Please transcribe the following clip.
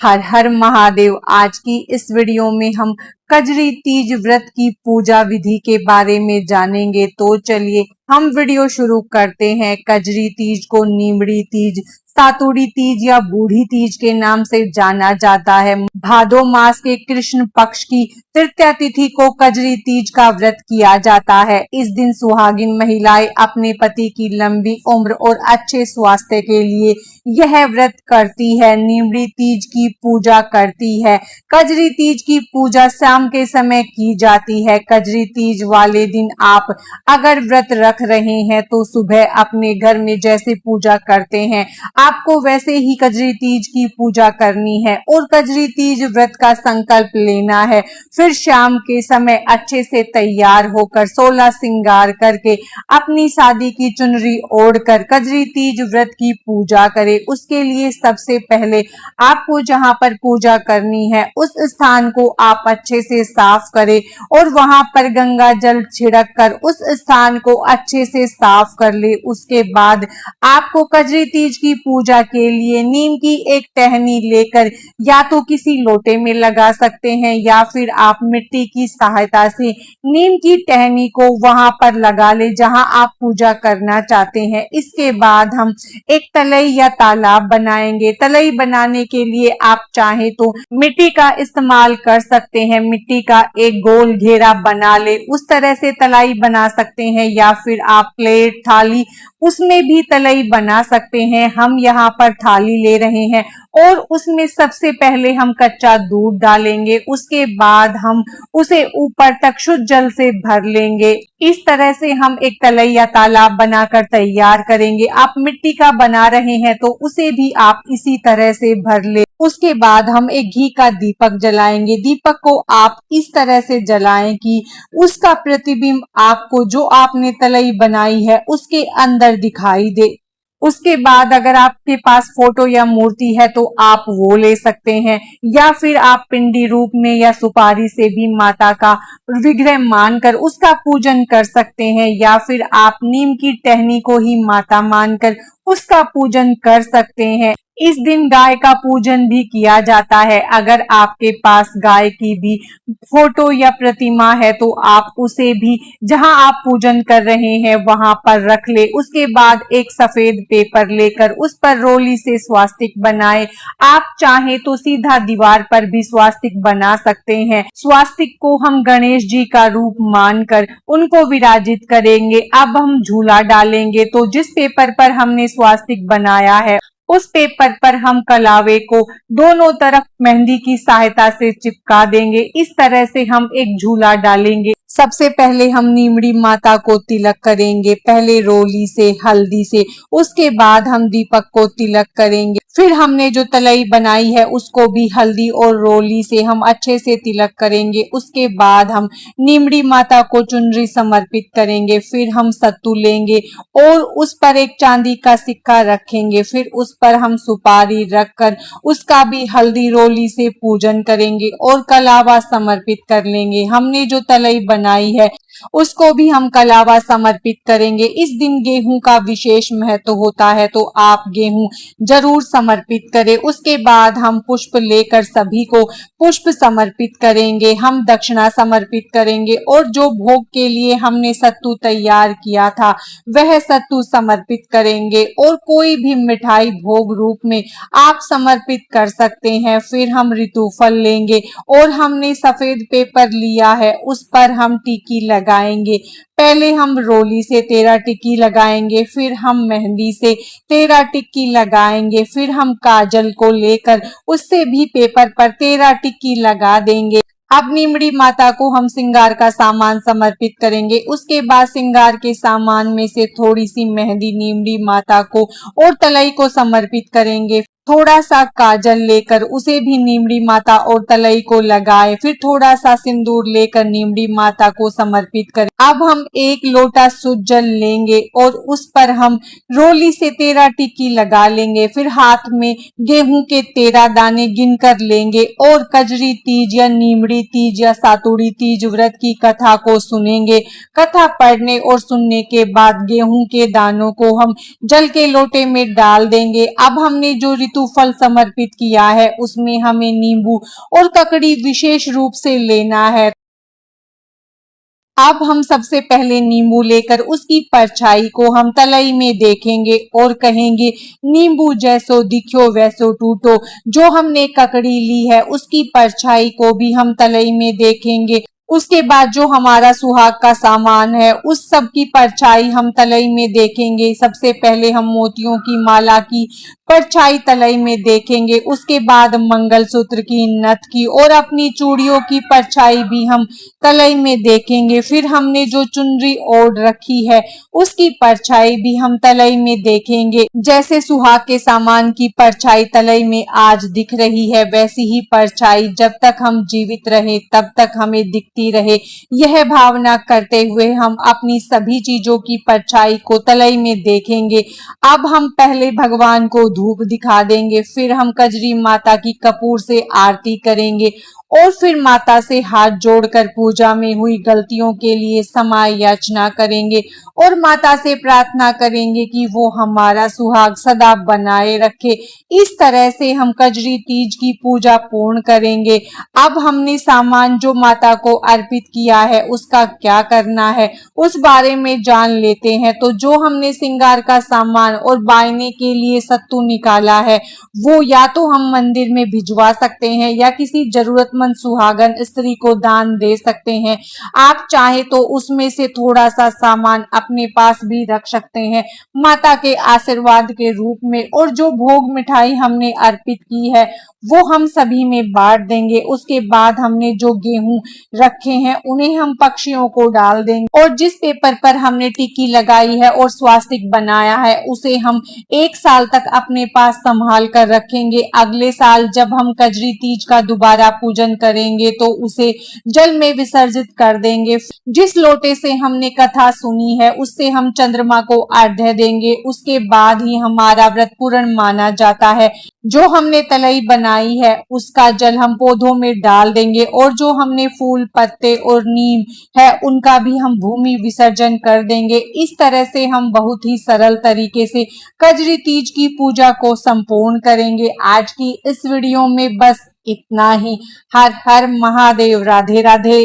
हर हर महादेव। आज की इस वीडियो में हम कजरी तीज व्रत की पूजा विधि के बारे में जानेंगे। तो चलिए हम वीडियो शुरू करते हैं। कजरी तीज को नीमड़ी तीज, सातुड़ी तीज या बूढ़ी तीज के नाम से जाना जाता है। भादो मास के कृष्ण पक्ष की तृतीया तिथि को कजरी तीज का व्रत किया जाता है। इस दिन सुहागिन महिलाएं अपने पति की लंबी उम्र और अच्छे स्वास्थ्य के लिए यह व्रत करती है। नीमड़ी तीज की पूजा करती है। कजरी तीज की पूजा शाम के समय की जाती है। कजरी तीज वाले दिन आप अगर व्रत रख रहे हैं तो सुबह अपने घर में जैसे पूजा करते हैं आपको वैसे ही कजरी तीज की पूजा करनी है और कजरी तीज व्रत का संकल्प लेना है। फिर शाम के समय अच्छे से तैयार होकर 16 श्रृंगार करके अपनी शादी की चुनरी ओढ़कर कजरी तीज व्रत की पूजा करें। उसके लिए सबसे पहले आपको जहां पर पूजा करनी है उस स्थान को आप अच्छे से साफ करें और वहां पर गंगा जल छिड़क कर उस स्थान को अच्छे से साफ कर ले। उसके बाद आपको कजरी तीज की पूजा के लिए नीम की एक टहनी लेकर या तो किसी लोटे में लगा सकते हैं या फिर आप मिट्टी की सहायता से नीम की टहनी को वहां पर लगा ले जहां आप पूजा करना चाहते हैं। इसके बाद हम एक तलई या तालाब बनाएंगे। तलई बनाने के लिए आप चाहे तो मिट्टी का इस्तेमाल कर सकते हैं। मिट्टी का एक गोल घेरा बना ले, उस तरह से तलाई बना सकते हैं या फिर आप प्लेट थाली उसमें भी तलई बना सकते हैं। हम यहाँ पर थाली ले रहे हैं और उसमें सबसे पहले हम कच्चा दूध डालेंगे। उसके बाद हम उसे ऊपर तक शुद्ध जल से भर लेंगे। इस तरह से हम एक तलई या तालाब बनाकर तैयार करेंगे। आप मिट्टी का बना रहे हैं तो उसे भी आप इसी तरह से भर ले। उसके बाद हम एक घी का दीपक जलाएंगे। दीपक को आप इस तरह से जलाएं कि उसका प्रतिबिंब आपको जो आपने तलई बनाई है उसके अंदर दिखाई दे। उसके बाद अगर आपके पास फोटो या मूर्ति है तो आप वो ले सकते हैं या फिर आप पिंडी रूप में या सुपारी से भी माता का विग्रह मानकर उसका पूजन कर सकते हैं या फिर आप नीम की टहनी को ही माता मानकर उसका पूजन कर सकते हैं। इस दिन गाय का पूजन भी किया जाता है। अगर आपके पास गाय की भी फोटो या प्रतिमा है तो आप उसे भी जहां आप पूजन कर रहे हैं वहां पर रख ले। उसके बाद एक सफेद पेपर लेकर उस पर रोली से स्वास्तिक बनाए। आप चाहे तो सीधा दीवार पर भी स्वास्तिक बना सकते हैं। स्वास्तिक को हम गणेश जी का रूप मानकर उनको विराजित करेंगे। अब हम झूला डालेंगे तो जिस पेपर पर हमने स्वास्तिक बनाया है उस पेपर पर हम कलावे को दोनों तरफ मेहंदी की सहायता से चिपका देंगे। इस तरह से हम एक झूला डालेंगे। सबसे पहले हम नीमड़ी माता को तिलक करेंगे, पहले रोली से हल्दी से, उसके बाद हम दीपक को तिलक करेंगे। फिर हमने जो तलई बनाई है उसको भी हल्दी और रोली से हम अच्छे से तिलक करेंगे। उसके बाद हम नीमड़ी माता को चुनरी समर्पित करेंगे। फिर हम सत्तू लेंगे और उस पर एक चांदी का सिक्का रखेंगे। फिर उस पर हम सुपारी रखकर उसका भी हल्दी रोली से पूजन करेंगे और कलावा समर्पित कर लेंगे। हमने जो तलई बनाई है उसको भी हम कलावा समर्पित करेंगे। इस दिन गेहूं का विशेष महत्व होता है तो आप गेहूं जरूर समर्पित करें। उसके बाद हम पुष्प लेकर सभी को पुष्प समर्पित करेंगे। हम दक्षिणा समर्पित करेंगे और जो भोग के लिए हमने सत्तू तैयार किया था वह सत्तू समर्पित करेंगे और कोई भी मिठाई भोग रूप में आप समर्पित कर सकते हैं। फिर हम ऋतुफल लेंगे और हमने सफेद पेपर लिया है उस पर हम टिक्की लगाएंगे। पहले हम रोली से 13 टिक्की लगाएंगे, फिर हम मेहंदी से 13 टिक्की लगाएंगे, फिर हम काजल को लेकर उससे भी पेपर पर 13 टिक्की लगा देंगे। अब नीमड़ी माता को हम श्रृंगार का सामान समर्पित करेंगे। उसके बाद श्रृंगार के सामान में से थोड़ी सी मेहंदी नीमड़ी माता को और तलई को समर्पित करेंगे। थोड़ा सा काजल लेकर उसे भी नीमड़ी माता और तलई को लगाए। फिर थोड़ा सा सिंदूर लेकर नीमड़ी माता को समर्पित करें। अब हम एक लोटा शुद्ध जल लेंगे और उस पर हम रोली से 13 टिक्की लगा लेंगे। फिर हाथ में गेहूं के 13 दाने गिन कर लेंगे और कजरी तीज या नीमड़ी तीज या सातुड़ी तीज व्रत की कथा को सुनेंगे। कथा पढ़ने और सुनने के बाद गेहूं के दानों को हम जल के लोटे में डाल देंगे। अब हमने जो ऋतु फल समर्पित किया है उसमें हमें नींबू और ककड़ी विशेष रूप से लेना है। अब हम सबसे पहले नींबू लेकर उसकी परछाई को हम तलई में देखेंगे और कहेंगे नींबू जैसो दिखो वैसो टूटो। जो हमने ककड़ी ली है उसकी परछाई को भी हम तलई में देखेंगे। उसके बाद जो हमारा सुहाग का सामान है उस सब की परछाई हम तलई में देखेंगे। सबसे पहले हम मोतियों की माला की परछाई तलई में देखेंगे, उसके बाद मंगलसूत्र की, नथ की और अपनी चूड़ियों की परछाई भी हम तलई में देखेंगे। फिर हमने जो चुनरी ओढ़ रखी है उसकी परछाई भी हम तलई में देखेंगे। जैसे सुहाग के सामान की परछाई तलई में आज दिख रही है वैसी ही परछाई जब तक हम जीवित रहे तब तक हमें दिखती रहे। यह भावना करते हुए हम अपनी सभी चीजों की परछाई को तलई में देखेंगे। अब हम पहले भगवान को धूप दिखा देंगे, फिर हम कजरी माता की कपूर से आरती करेंगे और फिर माता से हाथ जोड़कर पूजा में हुई गलतियों के लिए क्षमा याचना करेंगे और माता से प्रार्थना करेंगे कि वो हमारा सुहाग सदा बनाए रखे। इस तरह से हम कजरी तीज की पूजा पूर्ण करेंगे। अब हमने सामान जो माता को अर्पित किया है उसका क्या करना है उस बारे में जान लेते हैं। तो जो हमने श्रृंगार का सामान और बायने के लिए सत्तू निकाला है वो या तो हम मंदिर में भिजवा सकते हैं या किसी जरूरतमंद सुहागन स्त्री को दान दे सकते हैं। आप चाहे तो उसमें से थोड़ा सा सामान अपने पास भी रख सकते हैं माता के आशीर्वाद के रूप में। और जो भोग मिठाई हमने अर्पित की है वो हम सभी में बांट देंगे। उसके बाद हमने जो गेहूं रखे हैं उन्हें हम पक्षियों को डाल देंगे और जिस पेपर पर हमने टिक्की लगाई है और स्वास्तिक बनाया है उसे हम 1 साल तक अपने पास संभाल कर रखेंगे। अगले साल जब हम कजरी तीज का दोबारा पूजन करेंगे तो उसे जल में विसर्जित कर देंगे। जिस लोटे से हमने कथा सुनी है उससे हम चंद्रमा को अर्घ्य देंगे। उसके बाद ही हमारा व्रत पूर्ण माना जाता है। जो हमने तलई बनाई है उसका जल हम पौधों में डाल देंगे और जो हमने फूल, पत्ते और नीम है उनका भी हम भूमि विसर्जन कर देंगे। इस तरह से हम बहुत ही सरल तरीके से कजरी तीज की पूजा को संपूर्ण करेंगे। आज की इस वीडियो में बस इतना ही। हर हर महादेव। राधे राधे।